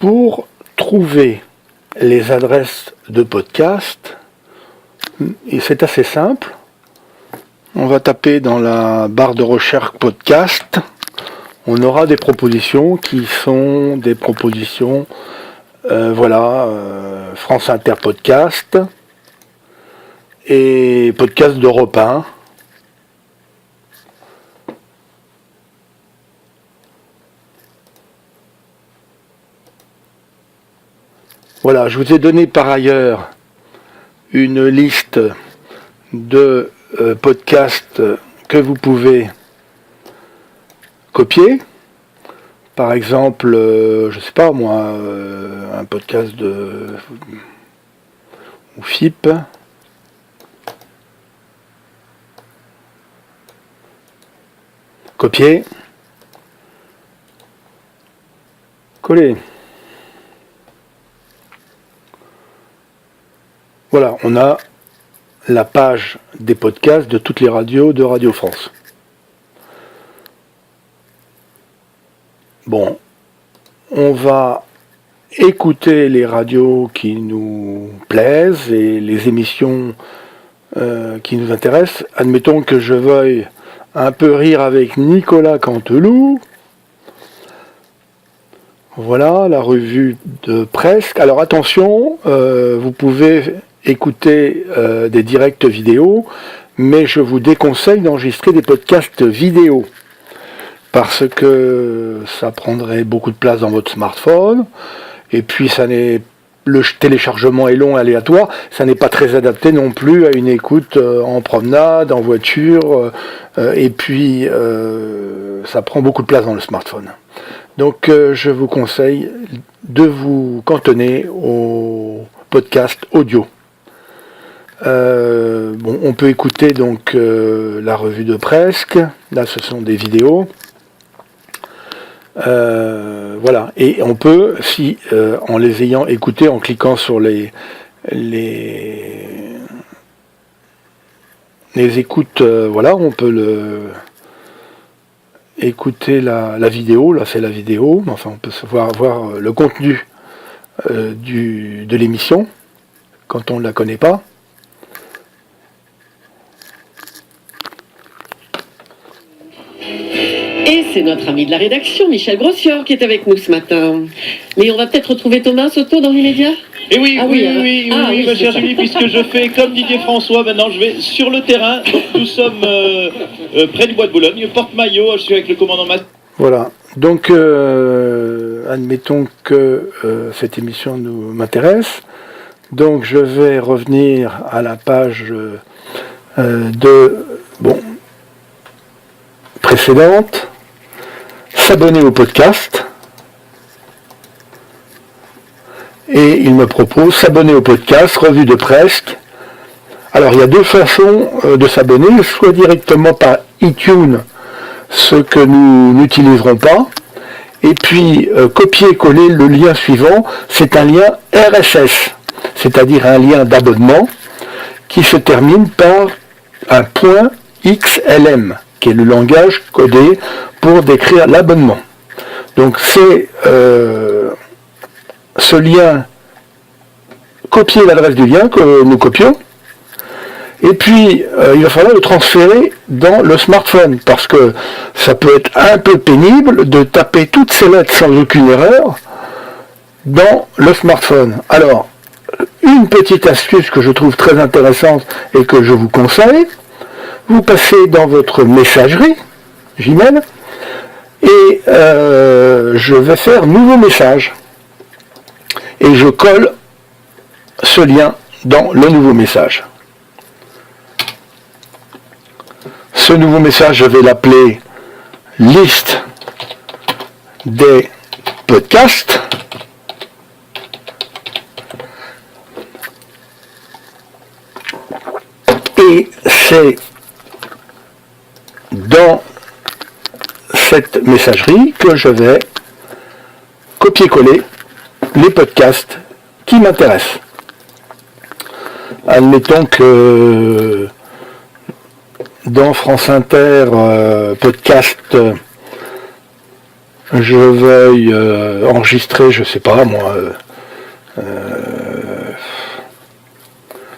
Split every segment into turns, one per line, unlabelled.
Pour trouver les adresses de podcast, et c'est assez simple. On va taper dans la barre de recherche podcast. On aura des propositions qui sont des propositions, France Inter Podcast et podcast d'Europe 1. Voilà, je vous ai donné par ailleurs une liste de podcasts que vous pouvez copier. Par exemple, je sais pas moi, un podcast de ou FIP. Copier. Coller. Voilà, on a la page des podcasts de toutes les radios de Radio France. Bon, on va écouter les radios qui nous plaisent et les émissions qui nous intéressent. Admettons que je veuille un peu rire avec Nicolas Canteloup. Voilà, la revue de presse. Alors attention, vous pouvez écouter des directs vidéo, mais je vous déconseille d'enregistrer des podcasts vidéo parce que ça prendrait beaucoup de place dans votre smartphone et puis le téléchargement est long, aléatoire, ça n'est pas très adapté non plus à une écoute en promenade, en voiture, et puis ça prend beaucoup de place dans le smartphone. Donc je vous conseille de vous cantonner au podcast audio. On peut écouter donc la revue de presse. Là, ce sont des vidéos. Voilà. Et on peut, si en les ayant écoutés, en cliquant sur les écoutes, voilà, on peut écouter la vidéo. Là, c'est la vidéo. Enfin, on peut voir le contenu de l'émission quand on ne la connaît pas.
Et c'est notre ami de la rédaction, Michel Grossior, qui est avec nous ce matin. Mais on va peut-être retrouver Thomas Soto dans l'immédiat.
Et oui, ma chère Julie, puisque je fais comme Didier François, maintenant je vais sur le terrain. Donc nous sommes près du bois de Boulogne, Porte-Maillot, je suis avec le commandant Matt.
Voilà, donc admettons que cette émission m'intéresse. Donc je vais revenir à la page précédente. S'abonner au podcast et il me propose s'abonner au podcast, revue de presse. Alors il y a deux façons de s'abonner, soit directement par iTunes, ce que nous n'utiliserons pas, et puis copier-coller le lien suivant, c'est un lien RSS, c'est-à-dire un lien d'abonnement qui se termine par un .xlm, qui est le langage codé pour décrire l'abonnement. Donc c'est ce lien, copier l'adresse du lien que nous copions, et puis il va falloir le transférer dans le smartphone, parce que ça peut être un peu pénible de taper toutes ces lettres sans aucune erreur dans le smartphone. Alors, une petite astuce que je trouve très intéressante et que je vous conseille, vous passez dans votre messagerie, Gmail, et je vais faire nouveau message. Et je colle ce lien dans le nouveau message. Ce nouveau message, je vais l'appeler liste des podcasts. Et c'est dans cette messagerie que je vais copier-coller les podcasts qui m'intéressent. Admettons que dans France Inter podcast je veuille enregistrer, je sais pas moi,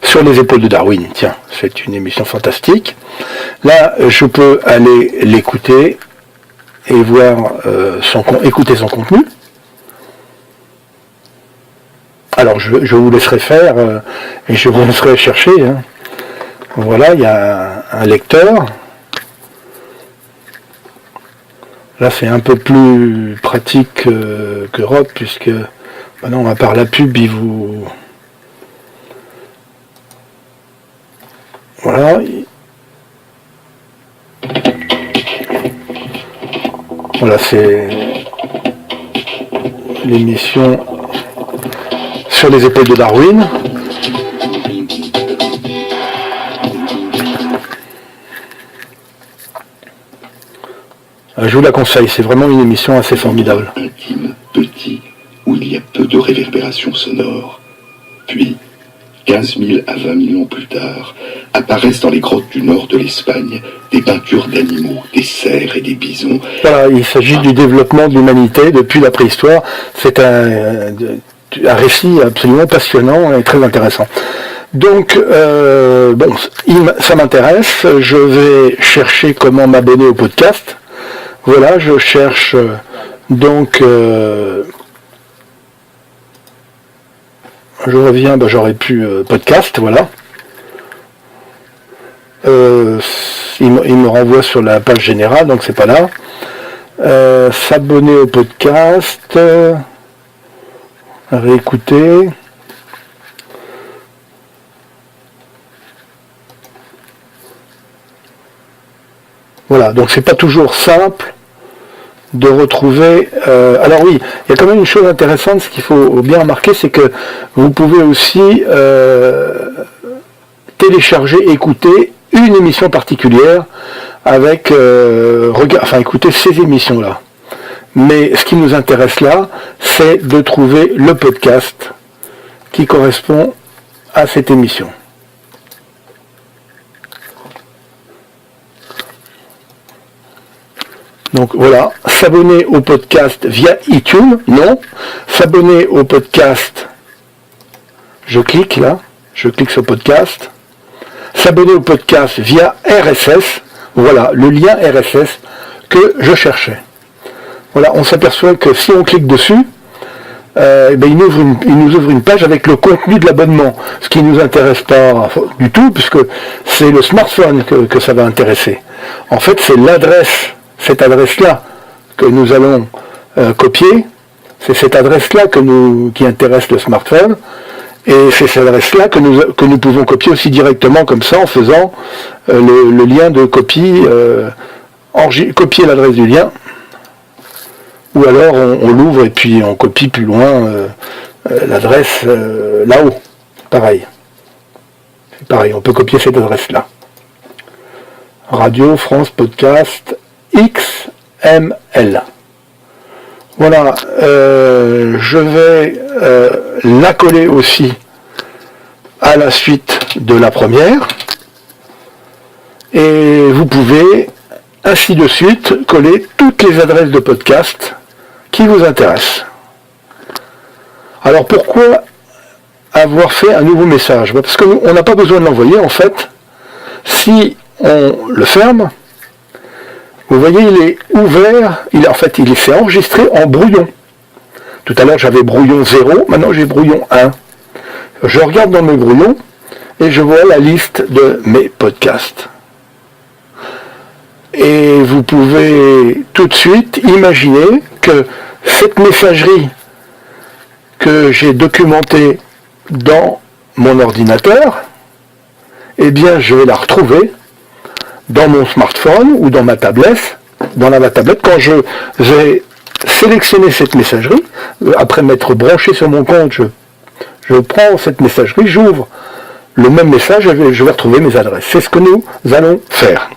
sur les épaules de Darwin, tiens, c'est une émission fantastique. Là, je peux aller l'écouter et voir écouter son contenu. Alors, je vous laisserai faire et je vous laisserai chercher. Hein. Voilà, il y a un lecteur. Là, c'est un peu plus pratique que Rob, puisque maintenant, à part la pub, il vous... Voilà. Voilà, c'est l'émission sur les épaules de Darwin. Je vous la conseille, c'est vraiment une émission assez formidable.
Intime, petit, où il y a peu de réverbération sonore. Puis, 15 000 à 20 000 ans plus tard, apparaissent dans les grottes du nord de l'Espagne des peintures d'animaux, des cerfs et des bisons.
Voilà, il s'agit du développement de l'humanité depuis la préhistoire. C'est un récit absolument passionnant et très intéressant. Donc, bon, ça m'intéresse. Je vais chercher comment m'abonner au podcast. Voilà, je cherche donc... je reviens, j'aurais pu podcast, voilà. Il me renvoie sur la page générale, donc c'est pas là. S'abonner au podcast, réécouter. Voilà, donc c'est pas toujours simple de retrouver... alors oui, il y a quand même une chose intéressante, ce qu'il faut bien remarquer, c'est que vous pouvez aussi télécharger, écouter une émission particulière avec... écouter ces émissions-là. Mais ce qui nous intéresse là, c'est de trouver le podcast qui correspond à cette émission. Donc voilà, s'abonner au podcast via iTunes, non. S'abonner au podcast, je clique là, je clique sur podcast. S'abonner au podcast via RSS, voilà, le lien RSS que je cherchais. Voilà, on s'aperçoit que si on clique dessus, il nous ouvre une page avec le contenu de l'abonnement, ce qui ne nous intéresse pas du tout, puisque c'est le smartphone que ça va intéresser. En fait, c'est l'adresse, cette adresse-là que nous allons copier, c'est cette adresse-là qui intéresse le smartphone, et c'est cette adresse-là que nous pouvons copier aussi directement comme ça en faisant le lien de copie, copier l'adresse du lien, ou alors on l'ouvre et puis on copie plus loin l'adresse là-haut. Pareil. C'est pareil, on peut copier cette adresse-là. Radio France Podcast XML. Voilà, je vais la coller aussi à la suite de la première. Et vous pouvez ainsi de suite coller toutes les adresses de podcast qui vous intéressent. Alors pourquoi avoir fait un nouveau message? Parce qu'on n'a pas besoin de l'envoyer en fait. Si on le ferme, vous voyez, il est ouvert, il s'est enregistré en brouillon. Tout à l'heure j'avais brouillon 0, maintenant j'ai brouillon 1. Je regarde dans mes brouillons et je vois la liste de mes podcasts. Et vous pouvez tout de suite imaginer que cette messagerie que j'ai documentée dans mon ordinateur, eh bien je vais la retrouver dans mon smartphone ou dans ma tablette, quand je vais sélectionner cette messagerie, après m'être branché sur mon compte, je prends cette messagerie, j'ouvre le même message et je vais retrouver mes adresses. C'est ce que nous allons faire.